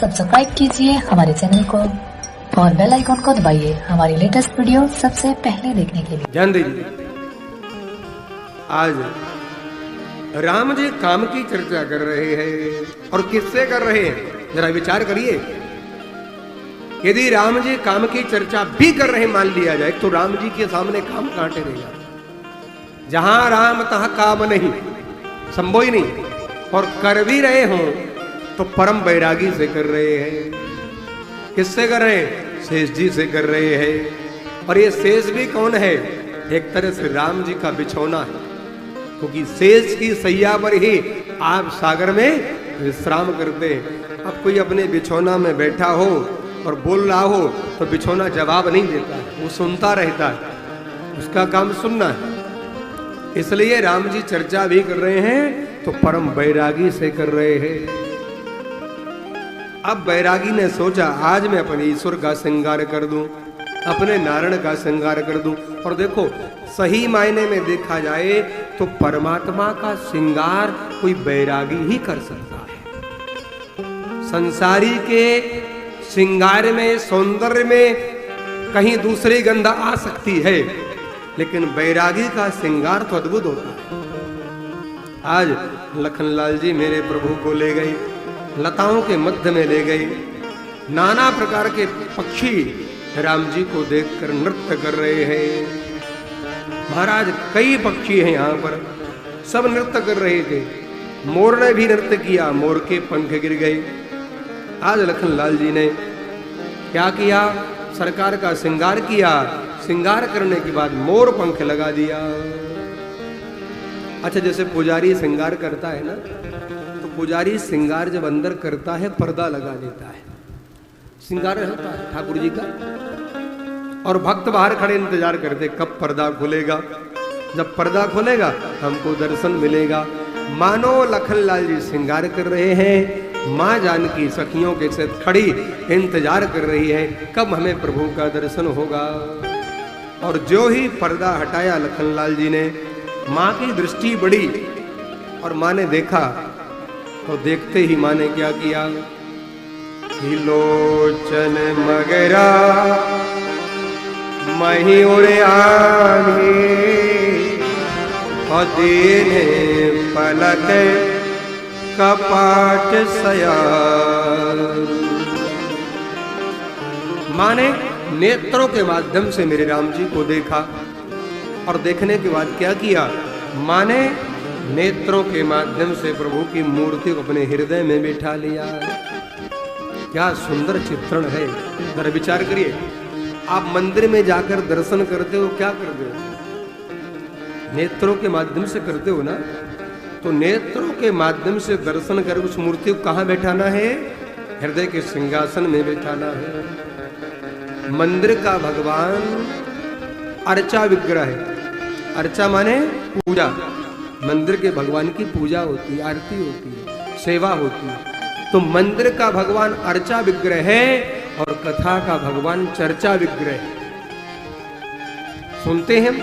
Subscribe कीजिए हमारे channel को और बेल आइकन को दबाइए हमारी लेटेस्ट वीडियो सबसे पहले देखने के लिए। ध्यान दीजिए, आज राम जी काम की चर्चा कर रहे हैं और किससे कर रहे हैं जरा विचार करिए। यदि राम जी काम की चर्चा भी कर रहे मान लिया जाए तो राम जी के सामने काम कहां ठहरेगा। जहां राम तहां काम नहीं, संभव ही नहीं। और कर भी रहे हों तो परम बैरागी से कर रहे हैं। किससे कर रहे हैं? शेष जी से कर रहे हैं। और ये शेष भी कौन है? एक तरह से राम जी का बिछौना है, क्योंकि शेष की सैया पर ही आप सागर में विश्राम करते हैं। अब कोई अपने बिछौना में बैठा हो और बोल रहा हो तो बिछौना जवाब नहीं देता है, वो सुनता रहता है, उसका काम सुनना है। इसलिए राम जी चर्चा भी कर रहे हैं तो परम बैरागी से कर रहे हैं। अब बैरागी ने सोचा आज मैं अपने ईश्वर का श्रृंगार कर दूं, अपने नारायण का श्रृंगार कर दूं। और देखो, सही मायने में देखा जाए तो परमात्मा का श्रृंगार कोई बैरागी ही कर सकता है। संसारी के श्रृंगार में, सौंदर्य में कहीं दूसरी गंधा आ सकती है, लेकिन बैरागी का श्रृंगार तो अद्भुत होता है। आज लखनलाल जी मेरे प्रभु को ले गए, लताओं के मध्य में ले गए। नाना प्रकार के पक्षी राम जी को देखकर नृत्य कर रहे हैं। महाराज कई पक्षी हैं यहाँ पर, सब नृत्य कर रहे थे। मोर ने भी नृत्य किया, मोर के पंख गिर गए। आज लखनलाल जी ने क्या किया? सरकार का श्रृंगार किया। श्रृंगार करने के बाद मोर पंख लगा दिया। अच्छा, जैसे पुजारी श्रृंगार करता है ना, तो पुजारी श्रृंगार जब अंदर करता है पर्दा लगा देता है, श्रृंगार होता है ठाकुर जी का। और भक्त बाहर खड़े इंतजार करते कब पर्दा खुलेगा। जब पर्दा खुलेगा हमको दर्शन मिलेगा। मानो लखनलाल जी श्रृंगार कर रहे हैं, माँ जानकी सखियों के साथ खड़ी इंतजार कर रही है कब हमें प्रभु का दर्शन होगा। और जो ही पर्दा हटाया लखनलाल जी ने, माँ की दृष्टि बढ़ी और माँ ने देखा, तो देखते ही माँ ने क्या किया? लोचन मगरा मयूर आगे और दीने पलक कपाट सया। माँ ने नेत्रों के माध्यम से मेरे राम जी को देखा और देखने के बाद क्या किया? माँ ने नेत्रों के माध्यम से प्रभु की मूर्ति को अपने हृदय में बिठा लिया। क्या सुंदर चित्रण है। जरा विचार करिए, आप मंदिर में जाकर दर्शन करते हो, क्या करते हो? नेत्रों के माध्यम से करते हो ना। तो नेत्रों के माध्यम से दर्शन कर उस मूर्ति को कहाँ बैठाना है? हृदय के सिंहासन में बैठाना है। मंदिर का भगवान अर्चा विग्रह है। अर्चा माने पूजा। मंदिर के भगवान की पूजा होती है, आरती होती है, सेवा होती है। तो मंदिर का भगवान अर्चा विग्रह है और कथा का भगवान चर्चा विग्रह है। सुनते हैं,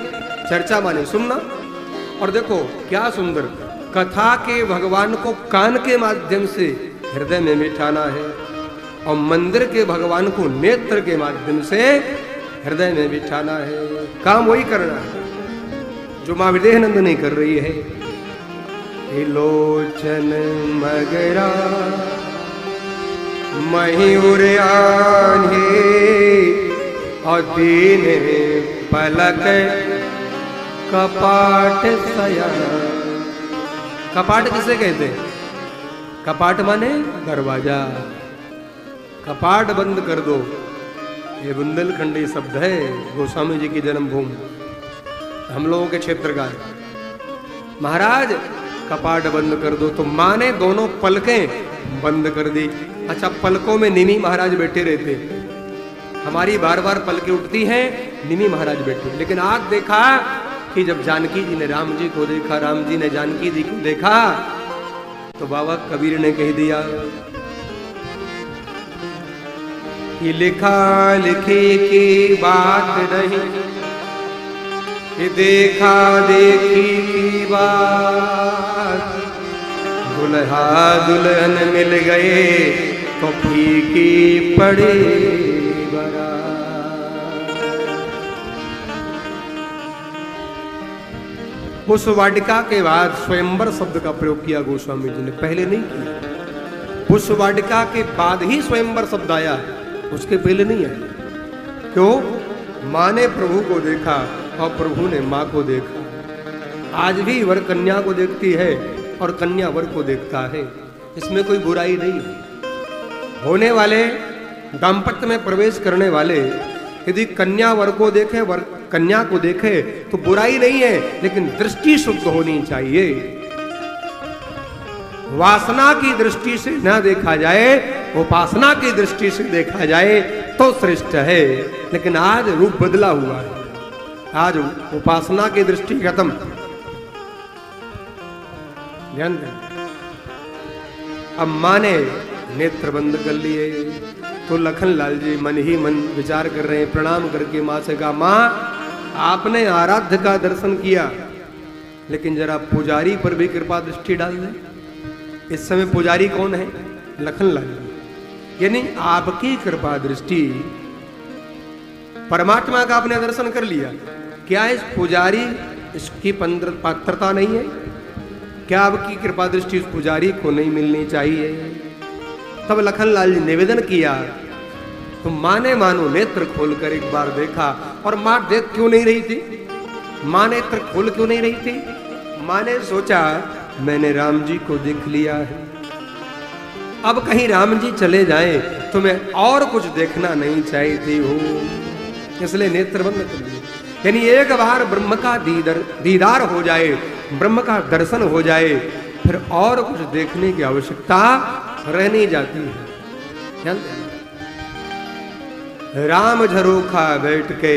चर्चा माने सुनना। और देखो क्या सुंदर, कथा के भगवान को कान के माध्यम से हृदय में बिठाना है और मंदिर के भगवान को नेत्र के माध्यम से हृदय में बिठाना है। काम वही करना है जो मां विदेहानंद नहीं कर रही है। लोचन मगरा मयूर आने और दीने पलक कपाट सया। कपाट किसे कहते हैं? कपाट माने दरवाजा। कपाट बंद कर दो, ये बुंदेलखंडी शब्द है, गोस्वामी जी की जन्मभूमि, हम लोगों के क्षेत्र का है। महाराज कपाट बंद कर दो, तो माँ ने दोनों पलकें बंद कर दी। अच्छा, पलकों में निमी महाराज बैठे रहते, हमारी बार बार पलकें उठती हैं, निमी महाराज बैठे। लेकिन आज देखा कि जब जानकी जी ने राम जी को देखा, राम जी ने जानकी जी को देखा, तो बाबा कबीर ने कह दिया कि लिखा लिखी की बात नहीं, ये देखा देखी की बात। दुल्हा दुल्हन मिल गए तो फीकी पड़े बरा। उस वाटिका के बाद स्वयंवर शब्द का प्रयोग किया गोस्वामी जी ने, पहले नहीं किया। उस वाटिका के बाद ही स्वयंवर शब्द आया, उसके पहले नहीं आया। क्यों? माँ ने प्रभु को देखा और प्रभु ने माँ को देखा। आज भी वर कन्या को देखती है और कन्या वर को देखता है, इसमें कोई बुराई नहीं है। होने वाले दाम्पत्य में प्रवेश करने वाले यदि कन्या वर को देखे, वर कन्या को देखे तो बुराई नहीं है, लेकिन दृष्टि शुद्ध होनी चाहिए। वासना की दृष्टि से न देखा जाए, उपासना की दृष्टि से देखा जाए तो श्रेष्ठ है। लेकिन आज रूप बदला हुआ है, आज उपासना की दृष्टि खत्म। ध्यान दें। अब मां ने नेत्र बंद कर लिए तो लखनलाल जी मन ही मन विचार कर रहे हैं। प्रणाम करके मां से कहा, मां आपने आराध्य का दर्शन किया, लेकिन जरा पुजारी पर भी कृपा दृष्टि डाल दें। इस समय पुजारी कौन है? लखनलाल जी। यानी आपकी कृपा दृष्टि, परमात्मा का आपने दर्शन कर लिया, क्या इस पुजारी इसकी पात्रता नहीं है? क्या आपकी कृपा दृष्टि उस पुजारी को नहीं मिलनी चाहिए? तब लखनलाल जी निवेदन किया तो मां ने मानो नेत्र खोलकर एक बार देखा। और मां देख क्यों नहीं रही थी? मां नेत्र खोल क्यों नहीं रही थी? मां ने सोचा मैंने राम जी को देख लिया है, अब कहीं राम जी चले जाएं तो मैं और कुछ देखना नहीं चाहती हूं, इसलिए नेत्र बंद कर दिए। यानी एक बार ब्रह्म का दीदार हो जाए, ब्रह्म का दर्शन हो जाए, फिर और कुछ देखने की आवश्यकता रह नहीं जाती है। जानते हैं? राम झरोखा बैठ के,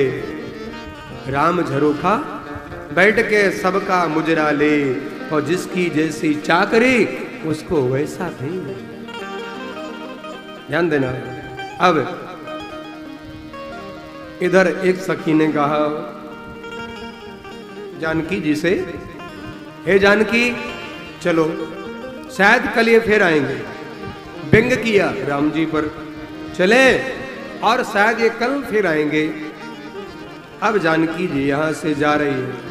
राम झरोखा बैठ के सबका मुजरा ले, और जिसकी जैसी चाकरी उसको वैसा दे। ध्यान देना। अब इधर एक सखी ने कहा जानकी जी से, हे जानकी चलो, शायद कल ये फिर आएंगे। व्यंग किया राम जी पर, चले और शायद ये कल फिर आएंगे। अब जानकी जी यहां से जा रही है,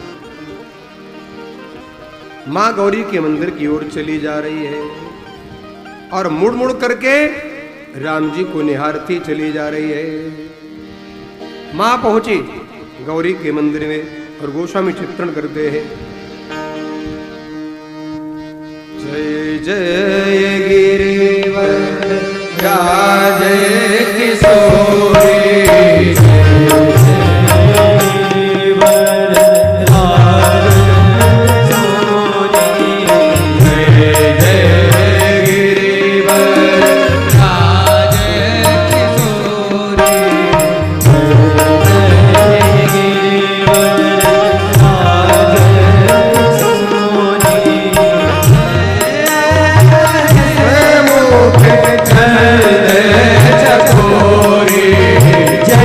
मां गौरी के मंदिर की ओर चली जा रही है, और मुड़ मुड़ करके राम जी को निहारती चली जा रही है। मां पहुंची गौरी के मंदिर में और गोस्वामी चित्रण करते हैं, जय जय गिरिवर राजय किशोरी, जय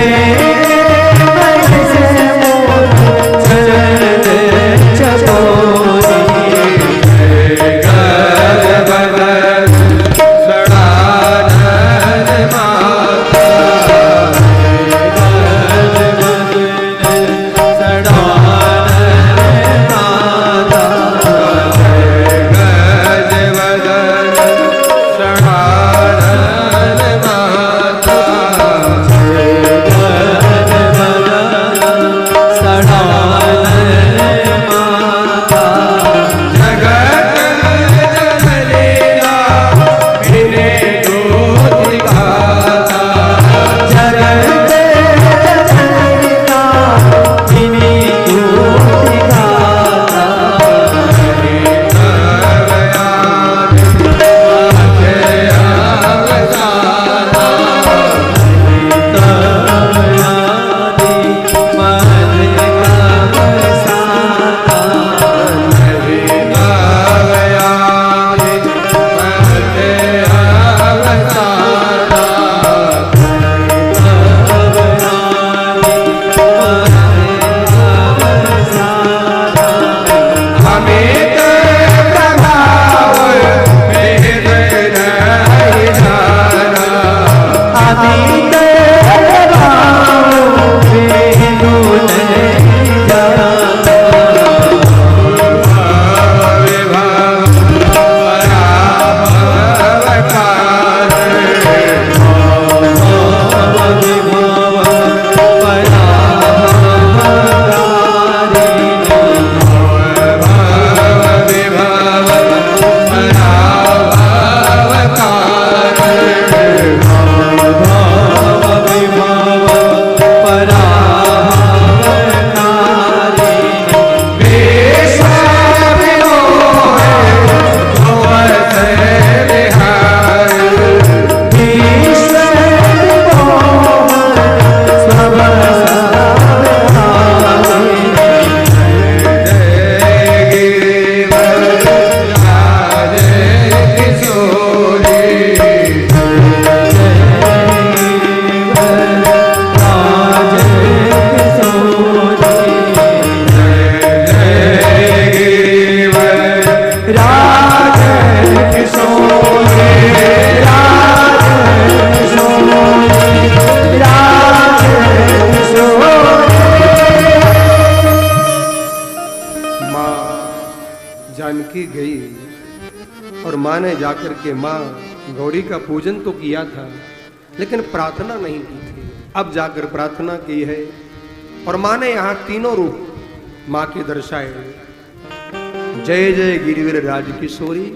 ने जाकर के माँ गौरी का पूजन तो किया था, लेकिन प्रार्थना नहीं की थी। अब जाकर प्रार्थना की है और माँ ने यहाँ तीनों रूप माँ के दर्शाए। जय जय गिरिवीर राज किशोरी,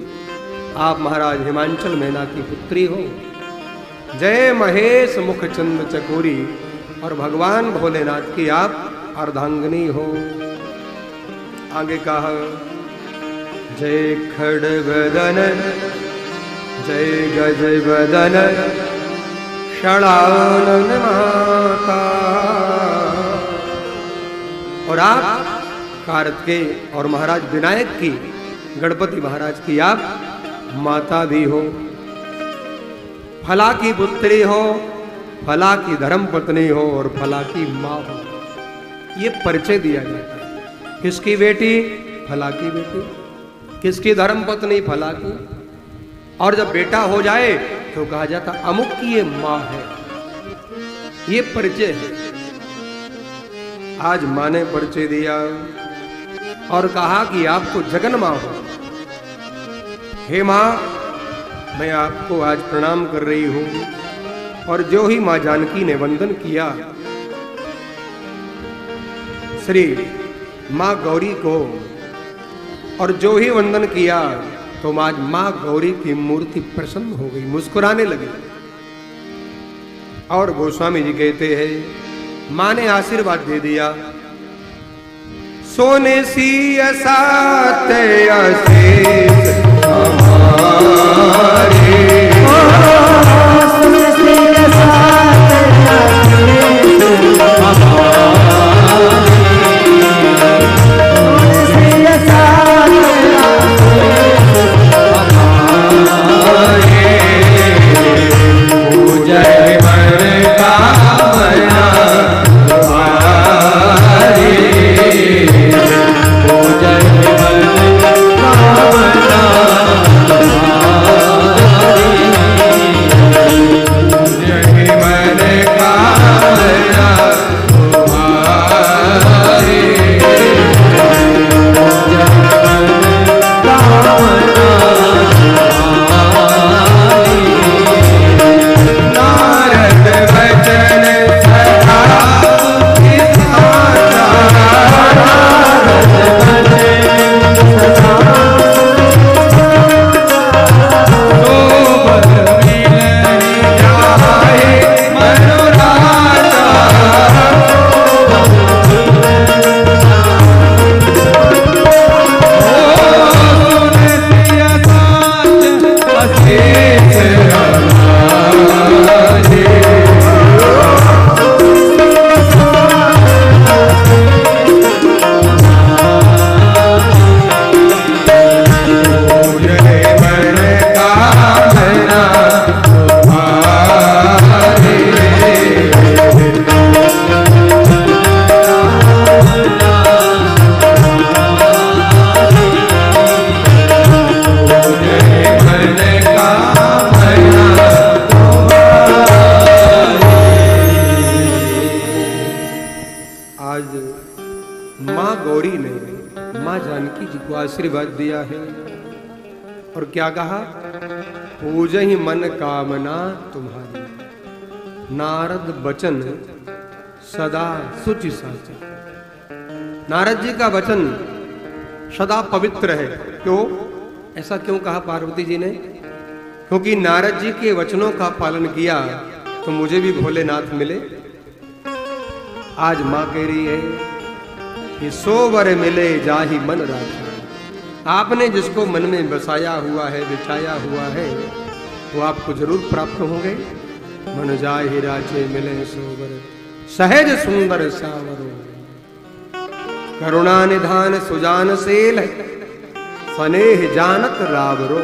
आप महाराज हिमांचल मैना की पुत्री हो। जय महेश मुख चंद चकोरी, और भगवान भोलेनाथ की आप अर्धांगिनी हो। आगे कहा जय खड़गदन, जय गज बदन, षडानन माता। और आप कार्तिकेय और महाराज विनायक की, गणपति महाराज की आप माता भी हो। फला की पुत्री हो, फला की धर्म पत्नी हो और फला की माँ हो। ये परिचय दिया जाता है। किसकी बेटी? फला की बेटी। किसकी धर्म पत्नी? फला की। और जब बेटा हो जाए तो कहा जाता अमुक की ये माँ है। ये परिचय है। आज माँ ने परिचय दिया और कहा कि आप तो जगन माँ हो। हे माँ, मैं आपको आज प्रणाम कर रही हूं। और जो ही माँ जानकी ने वंदन किया श्री माँ गौरी को, और जो ही वंदन किया तो आज माँ गौरी की मूर्ति प्रसन्न हो गई, मुस्कुराने लगी। और गोस्वामी जी कहते हैं माँ ने आशीर्वाद दे दिया। सोने सी असाते आशीष हमारे, सोने सी असाते आशीष हमारे, सोने सी असाते आशीष हमारे। पूजय मन कामना तुम्हारी, पूजय मन कामना आशीर्वाद दिया है। और क्या कहा? पूजहि मन कामना तुम्हारी, नारद बचन सदा सुचि साचा। नारद जी का वचन सदा पवित्र है। क्यों? ऐसा क्यों कहा पार्वती जी ने? क्योंकि नारद जी के वचनों का पालन किया तो मुझे भी भोलेनाथ मिले। आज माँ कह रही है कि सो वर मिले जाहि मन राखा। आपने जिसको मन में बसाया हुआ है, बिछाया हुआ है, वो आपको जरूर प्राप्त होंगे। मन जाहि राचे मिले सोवर, सहज सुंदर सावरो। करुणा निधान सुजान सेल, स्नेह जानत रावरो।